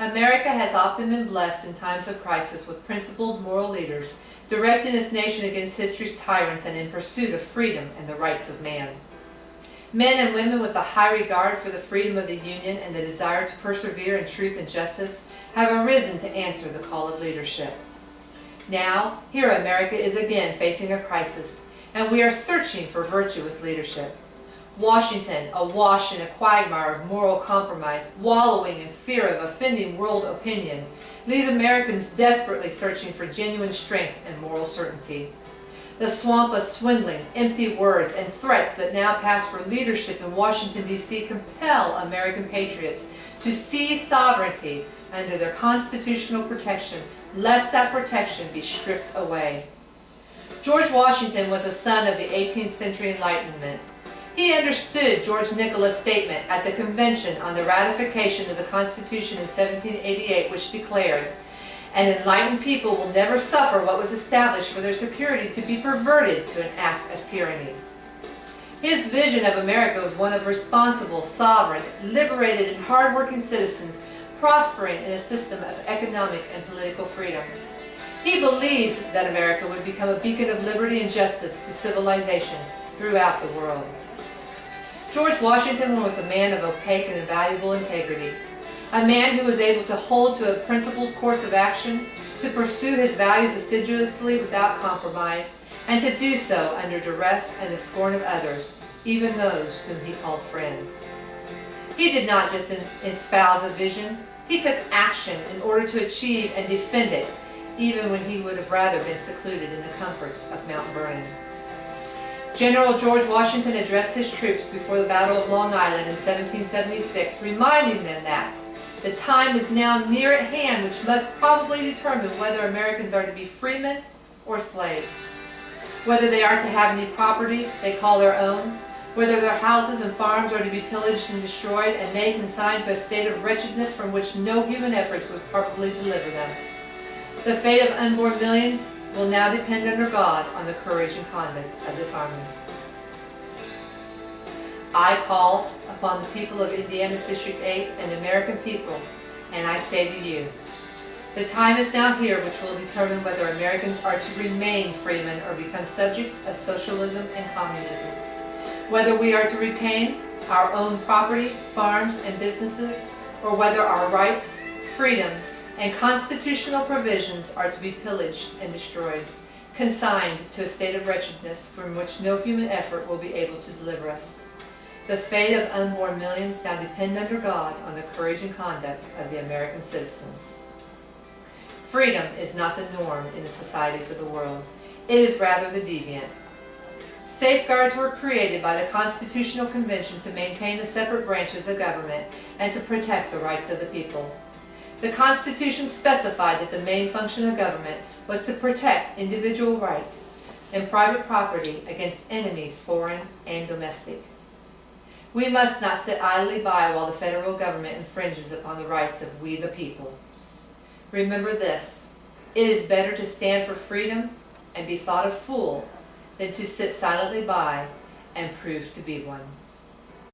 America has often been blessed in times of crisis with principled moral leaders, directing this nation against history's tyrants and in pursuit of freedom and the rights of man. Men and women with a high regard for the freedom of the Union and the desire to persevere in truth and justice have arisen to answer the call of leadership. Now, here America is again facing a crisis, and we are searching for virtuous leadership. Washington, awash in a quagmire of moral compromise, wallowing in fear of offending world opinion, leaves Americans desperately searching for genuine strength and moral certainty. The swamp of swindling, empty words, and threats that now pass for leadership in Washington, D.C. compel American patriots to seize sovereignty under their constitutional protection, lest that protection be stripped away. George Washington was a son of the 18th century Enlightenment. He understood George Nicholas' statement at the convention on the ratification of the Constitution in 1788, which declared, "An enlightened people will never suffer what was established for their security to be perverted to an act of tyranny." His vision of America was one of responsible, sovereign, liberated, and hard-working citizens prospering in a system of economic and political freedom. He believed that America would become a beacon of liberty and justice to civilizations throughout the world. George Washington was a man of opaque and invaluable integrity, a man who was able to hold to a principled course of action, to pursue his values assiduously without compromise, and to do so under duress and the scorn of others, even those whom he called friends. He did not just espouse a vision, he took action in order to achieve and defend it, even when he would have rather been secluded in the comforts of Mount Vernon. General George Washington addressed his troops before the Battle of Long Island in 1776, reminding them that the time is now near at hand which must probably determine whether Americans are to be freemen or slaves, whether they are to have any property they call their own, whether their houses and farms are to be pillaged and destroyed and made consigned to a state of wretchedness from which no human efforts would probably deliver them. The fate of unborn millions will now depend under God on the courage and conduct of this army. I call upon the people of Indiana's District 8 and the American people, and I say to you, the time is now here which will determine whether Americans are to remain freemen or become subjects of socialism and communism, whether we are to retain our own property, farms, and businesses, or whether our rights, freedoms, and constitutional provisions are to be pillaged and destroyed, consigned to a state of wretchedness from which no human effort will be able to deliver us. The fate of unborn millions now depend under God on the courage and conduct of the American citizens. Freedom is not the norm in the societies of the world. It is rather the deviant. Safeguards were created by the Constitutional Convention to maintain the separate branches of government and to protect the rights of the people. The Constitution specified that the main function of government was to protect individual rights and private property against enemies, foreign and domestic. We must not sit idly by while the federal government infringes upon the rights of we the people. Remember this, it is better to stand for freedom and be thought a fool than to sit silently by and prove to be one.